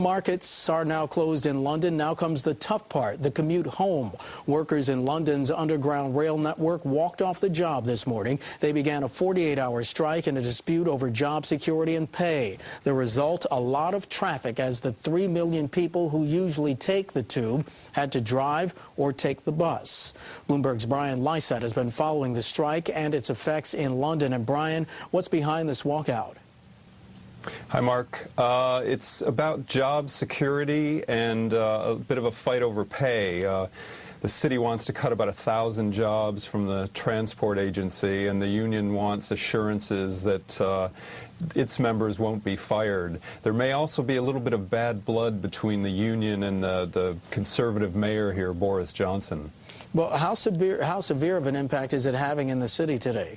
Markets are now closed in London. Now comes the tough part, the commute home. Workers in London's underground rail network walked off the job this morning. They began a 48-hour strike in a dispute over job security and pay. The result, a lot of traffic as the 3 million people who usually take the tube had to drive or take the bus. Bloomberg's Brian Lysat has been following the strike and its effects in London. And Brian, what's behind this walkout? Hi, Mark. It's about job security and a bit of a fight over pay. The city wants to cut about 1,000 jobs from the transport agency, and the union wants assurances that its members won't be fired. There may also be a little bit of bad blood between the union and the conservative mayor here, Boris Johnson. Well, how severe of an impact is it having in the city today?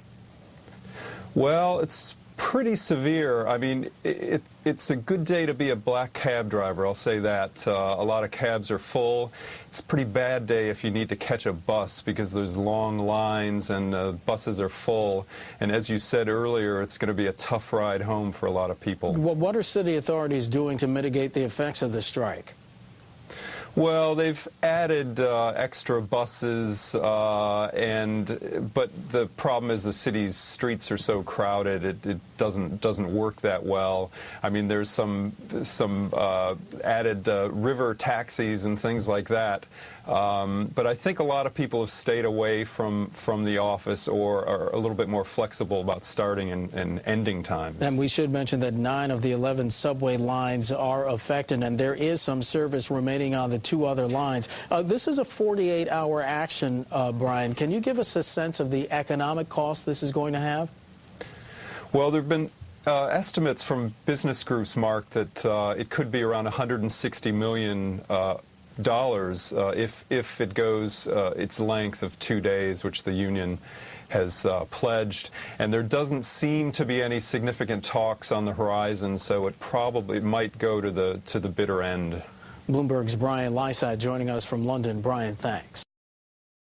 Well, it's pretty severe. I mean, it's a good day to be a black cab driver, I'll say that. A lot of cabs are full. It's a pretty bad day if you need to catch a bus because there's long lines and buses are full. And as you said earlier, it's going to be a tough ride home for a lot of people. Well, what are city authorities doing to mitigate the effects of the strike? Well, they've added extra buses, but the problem is the city's streets are so crowded it doesn't work that well. I mean, there's some added river taxis and things like that. But I think a lot of people have stayed away from the office or are a little bit more flexible about starting and ending times. And we should mention that 9 of the 11 subway lines are affected, and there is some service remaining on the 2 other lines. This is a 48-hour action, Brian. Can you give us a sense of the economic cost this is going to have? Well, there have been estimates from business groups, Mark, that it could be around $160 million if it goes its length of 2 days, which the union has pledged. And there doesn't seem to be any significant talks on the horizon, so it probably might go to the bitter end. Bloomberg's Brian Lysat joining us from London. Brian, thanks.